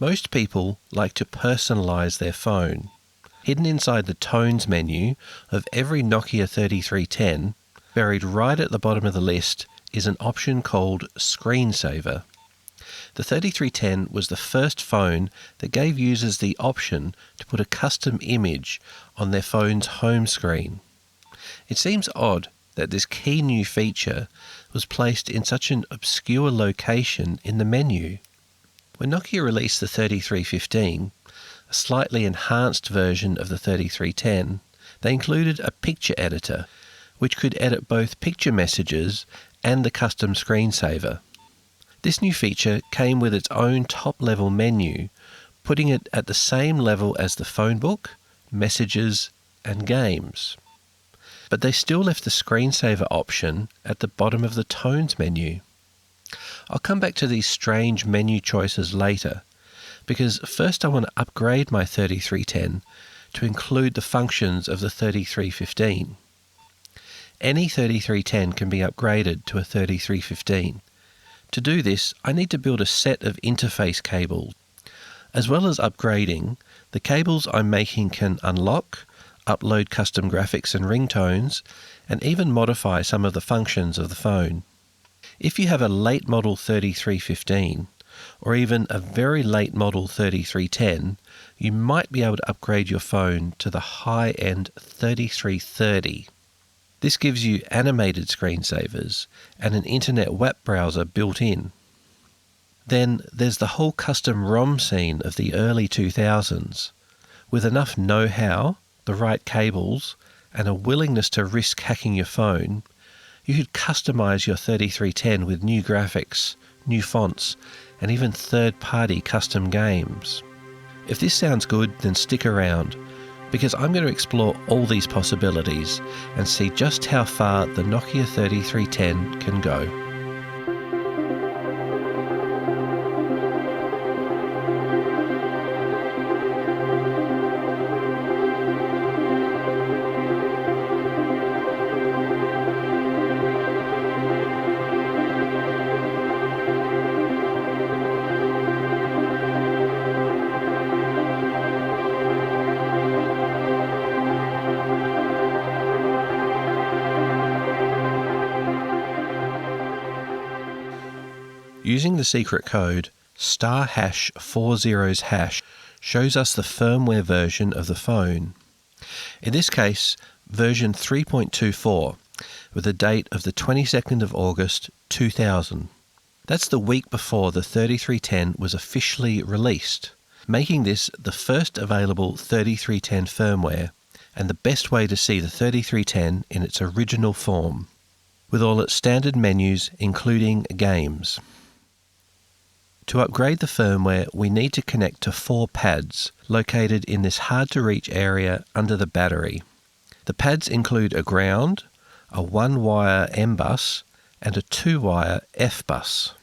Most people like to personalize their phone. Hidden inside the Tones menu of every Nokia 3310, buried right at the bottom of the list, is an option called Screensaver. The 3310 was the first phone that gave users the option to put a custom image on their phone's home screen. It seems odd that this key new feature was placed in such an obscure location in the menu. When Nokia released the 3315, a slightly enhanced version of the 3310, they included a picture editor, which could edit both picture messages and the custom screensaver. This new feature came with its own top-level menu, putting it at the same level as the phone book, messages, and games. But they still left the screensaver option at the bottom of the Tones menu. I'll come back to these strange menu choices later, because first I want to upgrade my 3310 to include the functions of the 3315. Any 3310 can be upgraded to a 3315. To do this, I need to build a set of interface cables. As well as upgrading, the cables I'm making can unlock, upload custom graphics and ringtones, and even modify some of the functions of the phone. If you have a late model 3315, or even a very late model 3310, you might be able to upgrade your phone to the high-end 3330. This gives you animated screensavers and an internet web browser built in. Then there's the whole custom ROM scene of the early 2000s. With enough know-how, the right cables, and a willingness to risk hacking your phone, you could customize your 3310 with new graphics, new fonts, and even third-party custom games. If this sounds good, then stick around, because I'm going to explore all these possibilities and see just how far the Nokia 3310 can go. Using the secret code *#40# shows us the firmware version of the phone. In this case, version 3.24, with a date of the 22nd of August 2000. That's the week before the 3310 was officially released, making this the first available 3310 firmware and the best way to see the 3310 in its original form, with all its standard menus including games. To upgrade the firmware, we need to connect to 4 pads located in this hard-to-reach area under the battery. The pads include a ground, a 1-wire M-bus, and a 2-wire F-bus.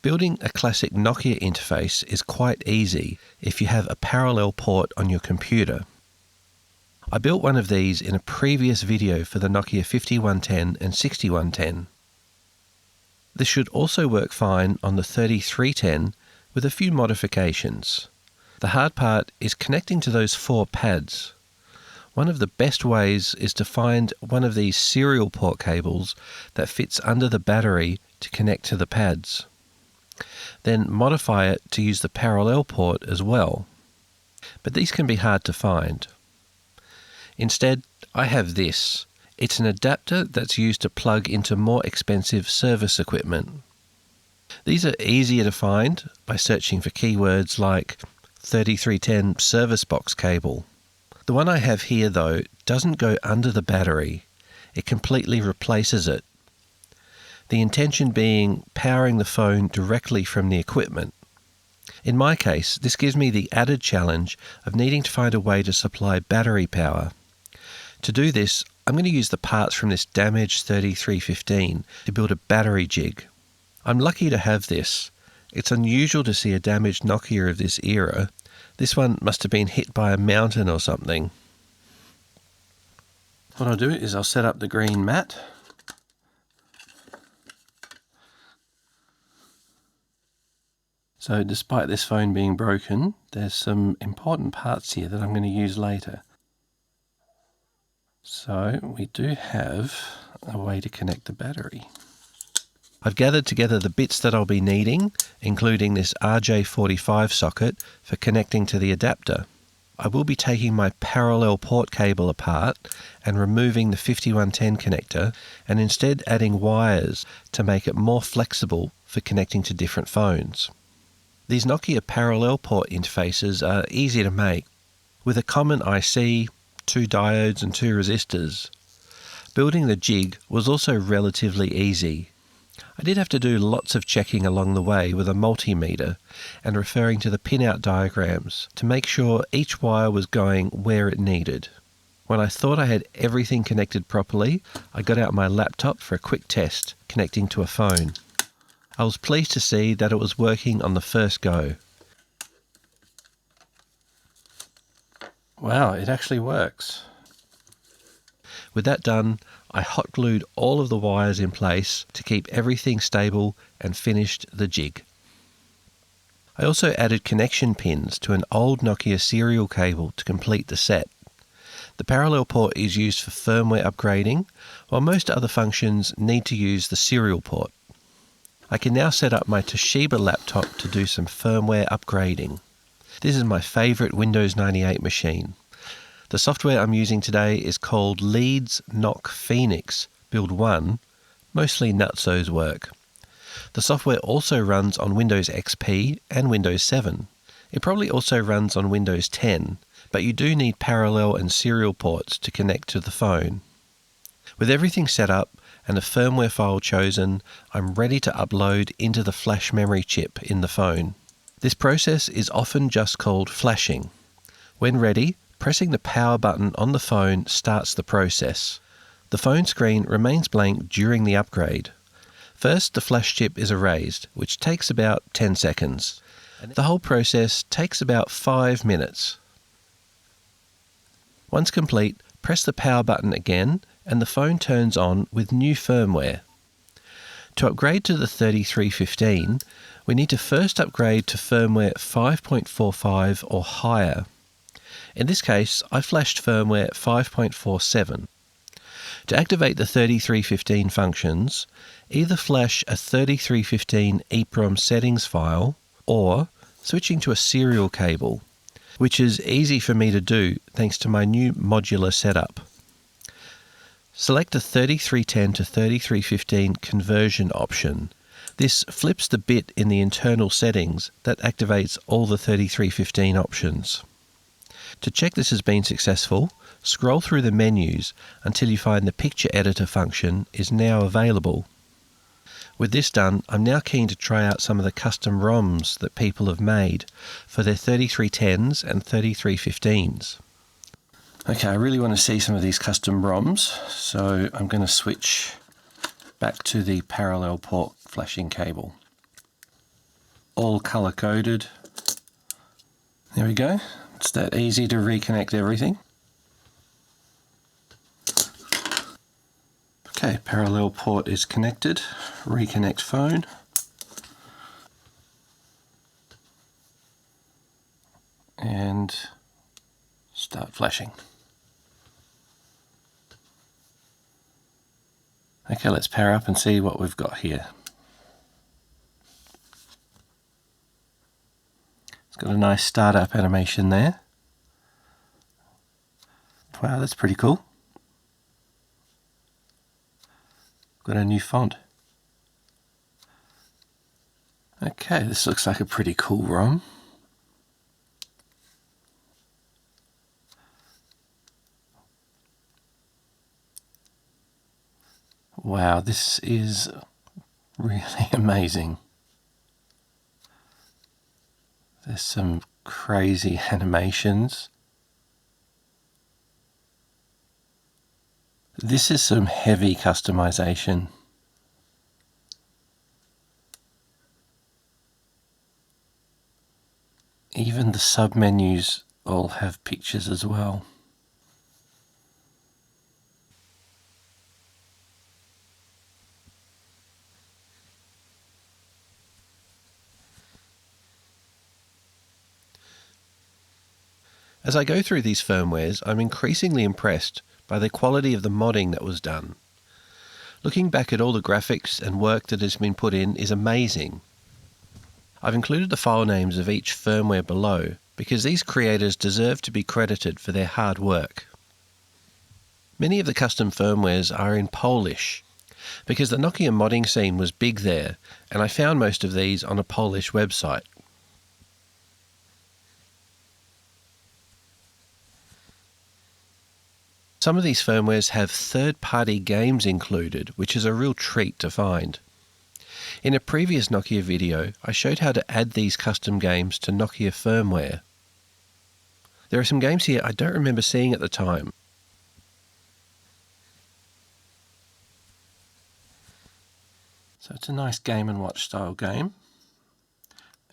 Building a classic Nokia interface is quite easy if you have a parallel port on your computer. I built one of these in a previous video for the Nokia 5110 and 6110. This should also work fine on the 3310 with a few modifications. The hard part is connecting to those 4 pads. One of the best ways is to find one of these serial port cables that fits under the battery to connect to the pads. Then modify it to use the parallel port as well. But these can be hard to find. Instead, I have this. It's an adapter that's used to plug into more expensive service equipment. These are easier to find by searching for keywords like 3310 service box cable. The one I have here, though, doesn't go under the battery. It completely replaces it. The intention being powering the phone directly from the equipment. In my case, this gives me the added challenge of needing to find a way to supply battery power. To do this, I'm going to use the parts from this damaged 3315 to build a battery jig. I'm lucky to have this. It's unusual to see a damaged Nokia of this era. This one must have been hit by a mountain or something. What I'll do is I'll set up the green mat. So despite this phone being broken, there's some important parts here that I'm going to use later. So we do have a way to connect the battery. I've gathered together the bits that I'll be needing, including this RJ45 socket for connecting to the adapter. I will be taking my parallel port cable apart and removing the 5110 connector, and instead adding wires to make it more flexible for connecting to different phones. These Nokia parallel port interfaces are easy to make, with a common IC, 2 diodes and 2 resistors. Building the jig was also relatively easy. I did have to do lots of checking along the way with a multimeter and referring to the pinout diagrams to make sure each wire was going where it needed. When I thought I had everything connected properly, I got out my laptop for a quick test connecting to a phone. I was pleased to see that it was working on the first go. Wow, it actually works. With that done, I hot glued all of the wires in place to keep everything stable and finished the jig. I also added connection pins to an old Nokia serial cable to complete the set. The parallel port is used for firmware upgrading, while most other functions need to use the serial port. I can now set up my Toshiba laptop to do some firmware upgrading. This is my favourite Windows 98 machine. The software I'm using today is called Leeds Knock Phoenix Build 1, mostly nutso's work. The software also runs on Windows XP and Windows 7. It probably also runs on Windows 10, but you do need parallel and serial ports to connect to the phone. With everything set up and a firmware file chosen, I'm ready to upload into the flash memory chip in the phone. This process is often just called flashing. When ready, pressing the power button on the phone starts the process. The phone screen remains blank during the upgrade. First, the flash chip is erased, which takes about 10 seconds. The whole process takes about 5 minutes. Once complete, press the power button again and the phone turns on with new firmware. To upgrade to the 3315, we need to first upgrade to firmware 5.45 or higher. In this case, I flashed firmware 5.47. To activate the 3315 functions, either flash a 3315 EEPROM settings file or switching to a serial cable, which is easy for me to do thanks to my new modular setup. Select the 3310 to 3315 conversion option. This flips the bit in the internal settings that activates all the 3315 options. To check this has been successful, scroll through the menus until you find the picture editor function is now available. With this done, I'm now keen to try out some of the custom ROMs that people have made for their 3310s and 3315s. Okay, I really want to see some of these custom ROMs, so I'm going to switch back to the parallel port flashing cable. All color coded. There we go. It's that easy to reconnect everything. Okay, parallel port is connected. Reconnect phone. And start flashing. Okay, let's power up and see what we've got here. It's got a nice startup animation there. Wow, that's pretty cool. Got a new font. Okay, this looks like a pretty cool ROM. Wow, this is really amazing. There's some crazy animations. This is some heavy customization. Even the submenus all have pictures as well. As I go through these firmwares, I'm increasingly impressed by the quality of the modding that was done. Looking back at all the graphics and work that has been put in is amazing. I've included the file names of each firmware below because these creators deserve to be credited for their hard work. Many of the custom firmwares are in Polish because the Nokia modding scene was big there, and I found most of these on a Polish website. Some of these firmwares have third-party games included, which is a real treat to find. In a previous Nokia video, I showed how to add these custom games to Nokia firmware. There are some games here I don't remember seeing at the time. So it's a nice Game & Watch style game,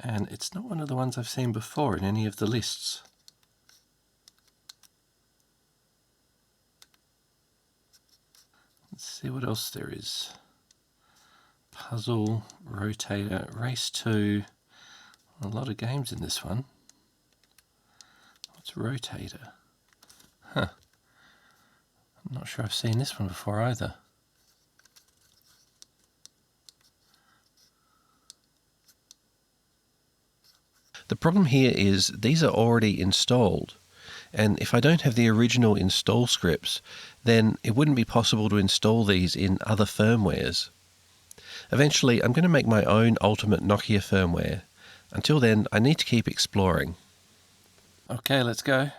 and it's not one of the ones I've seen before in any of the lists. Let's see what else there is. Puzzle, Rotator, Race 2. A lot of games in this one. What's Rotator? Huh. I'm not sure I've seen this one before either. The problem here is these are already installed, and if I don't have the original install scripts, then it wouldn't be possible to install these in other firmwares. Eventually, I'm going to make my own ultimate Nokia firmware. Until then, I need to keep exploring. Okay, let's go.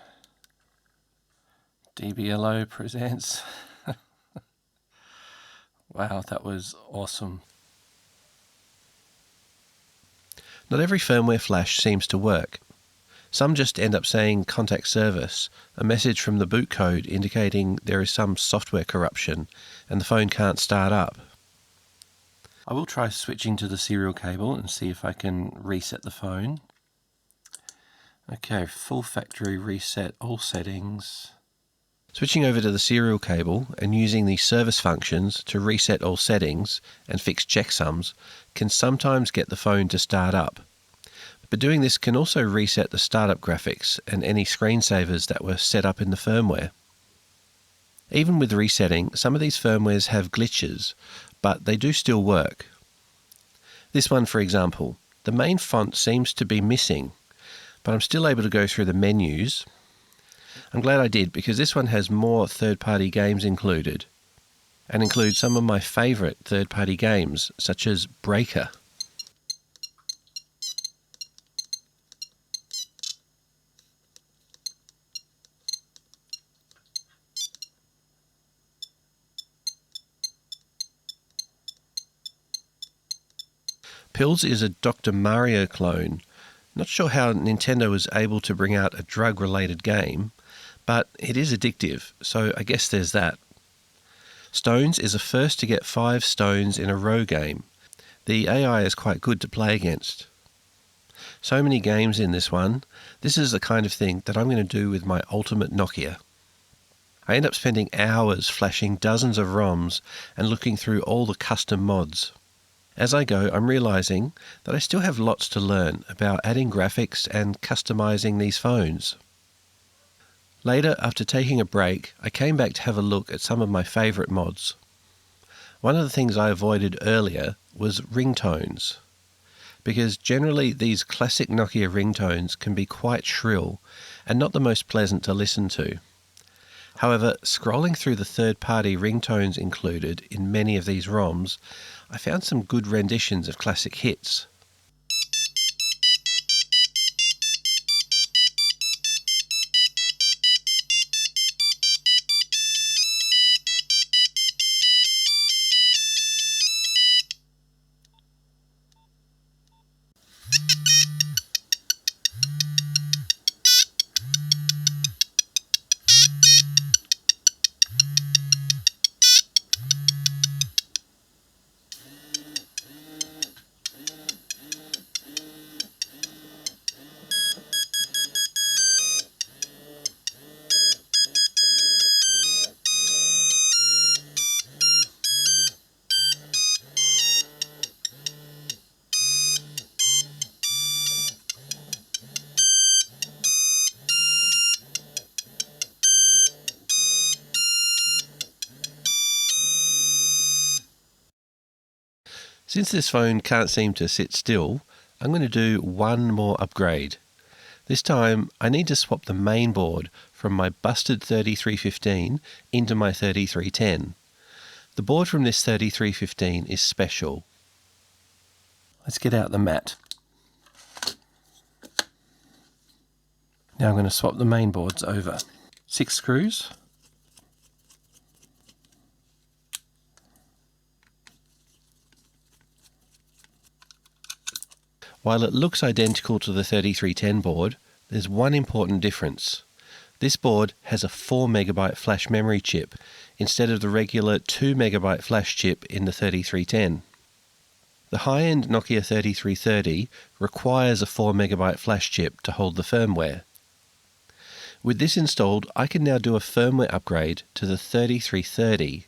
DBLO presents. Wow, that was awesome. Not every firmware flash seems to work. Some just end up saying contact service, a message from the boot code indicating there is some software corruption and the phone can't start up. I will try switching to the serial cable and see if I can reset the phone. Okay, full factory reset, all settings. Switching over to the serial cable and using the service functions to reset all settings and fix checksums can sometimes get the phone to start up. But doing this can also reset the startup graphics and any screensavers that were set up in the firmware. Even with resetting, some of these firmwares have glitches, but they do still work. This one, for example, the main font seems to be missing, but I'm still able to go through the menus. I'm glad I did, because this one has more third-party games included, and includes some of my favourite third-party games, such as Breaker. Pills is a Dr. Mario clone. Not sure how Nintendo was able to bring out a drug-related game, but it is addictive, so I guess there's that. Stones is a first to get 5 stones in a row game. The AI is quite good to play against. So many games in this one. This is the kind of thing that I'm going to do with my ultimate Nokia. I end up spending hours flashing dozens of ROMs and looking through all the custom mods. As I go, I'm realizing that I still have lots to learn about adding graphics and customizing these phones. Later, after taking a break, I came back to have a look at some of my favorite mods. One of the things I avoided earlier was ringtones, because generally these classic Nokia ringtones can be quite shrill and not the most pleasant to listen to. However, scrolling through the third-party ringtones included in many of these ROMs, I found some good renditions of classic hits. Since this phone can't seem to sit still, I'm going to do one more upgrade. This time I need to swap the main board from my busted 3315 into my 3310. The board from this 3315 is special. Let's get out the mat. Now I'm going to swap the main boards over. 6 screws. While it looks identical to the 3310 board, there's one important difference. This board has a 4 MB flash memory chip instead of the regular 2 MB flash chip in the 3310. The high-end Nokia 3330 requires a 4 MB flash chip to hold the firmware. With this installed, I can now do a firmware upgrade to the 3330.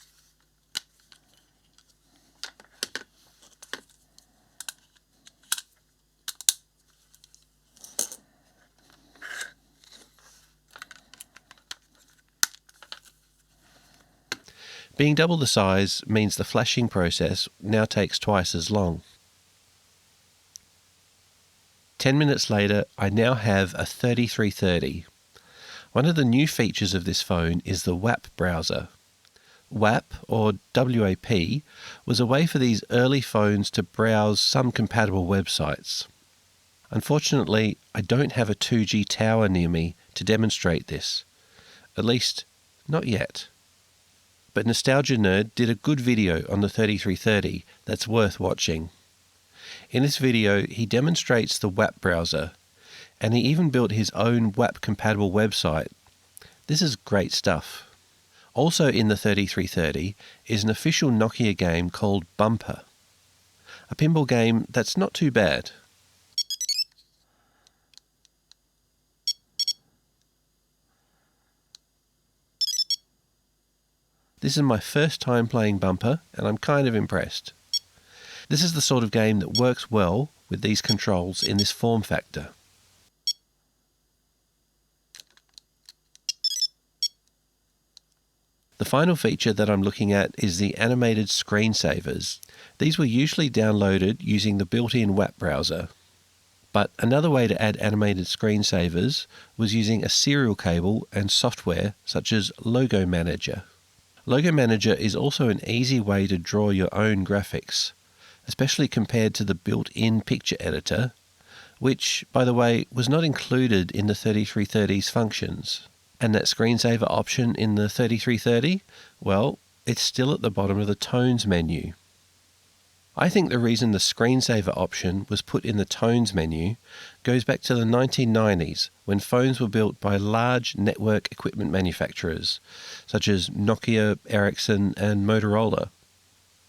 Being double the size means the flashing process now takes twice as long. 10 minutes later, I now have a 3330. One of the new features of this phone is the WAP browser. WAP, or WAP, was a way for these early phones to browse some compatible websites. Unfortunately, I don't have a 2G tower near me to demonstrate this. At least, not yet. But Nostalgia Nerd did a good video on the 3330 that's worth watching. In this video, he demonstrates the WAP browser, and he even built his own WAP-compatible website. This is great stuff. Also in the 3330 is an official Nokia game called Bumper, a pinball game that's not too bad. This is my first time playing Bumper, and I'm kind of impressed. This is the sort of game that works well with these controls in this form factor. The final feature that I'm looking at is the animated screensavers. These were usually downloaded using the built-in WAP browser. But another way to add animated screensavers was using a serial cable and software such as Logo Manager. Logo Manager is also an easy way to draw your own graphics, especially compared to the built-in picture editor, which, by the way, was not included in the 3330's functions. And that screensaver option in the 3330, well, it's still at the bottom of the Tones menu. I think the reason the screensaver option was put in the Tones menu goes back to the 1990s, when phones were built by large network equipment manufacturers, such as Nokia, Ericsson, and Motorola.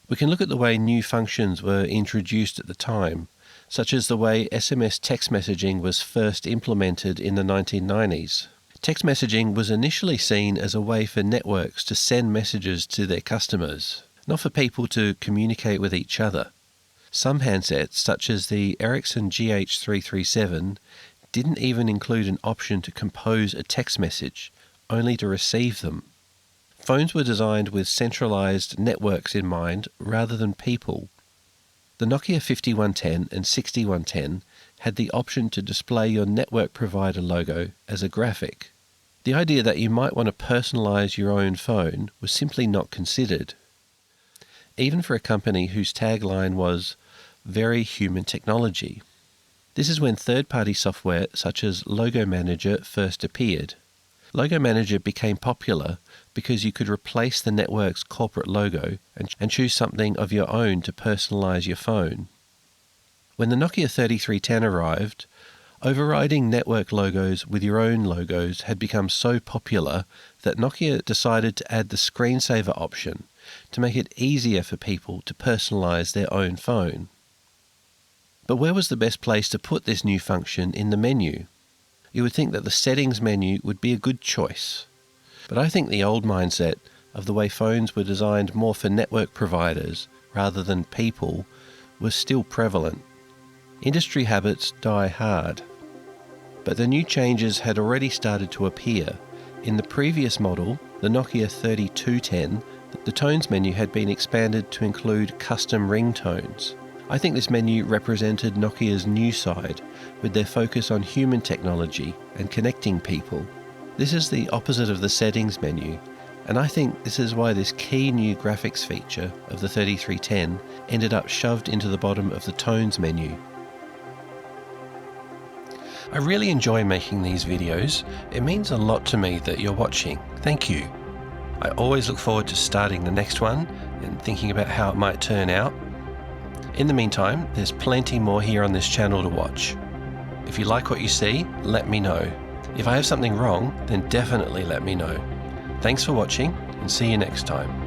We can look at the way new functions were introduced at the time, such as the way SMS text messaging was first implemented in the 1990s. Text messaging was initially seen as a way for networks to send messages to their customers, not for people to communicate with each other. Some handsets, such as the Ericsson GH337, didn't even include an option to compose a text message, only to receive them. Phones were designed with centralized networks in mind rather than people. The Nokia 5110 and 6110 had the option to display your network provider logo as a graphic. The idea that you might want to personalize your own phone was simply not considered, even for a company whose tagline was "very human technology." This is when third-party software such as Logo Manager first appeared. Logo Manager became popular because you could replace the network's corporate logo and choose something of your own to personalize your phone. When the Nokia 3310 arrived, overriding network logos with your own logos had become so popular that Nokia decided to add the screensaver option to make it easier for people to personalize their own phone. But where was the best place to put this new function in the menu? You would think that the settings menu would be a good choice. But I think the old mindset of the way phones were designed more for network providers rather than people was still prevalent. Industry habits die hard. But the new changes had already started to appear. In the previous model, the Nokia 3210, the Tones menu had been expanded to include custom ringtones. I think this menu represented Nokia's new side, with their focus on human technology and connecting people. This is the opposite of the settings menu, and I think this is why this key new graphics feature of the 3310 ended up shoved into the bottom of the tones menu. I really enjoy making these videos. It means a lot to me that you're watching. Thank you. I always look forward to starting the next one and thinking about how it might turn out. In the meantime, there's plenty more here on this channel to watch. If you like what you see, let me know. If I have something wrong, then definitely let me know. Thanks for watching, and see you next time.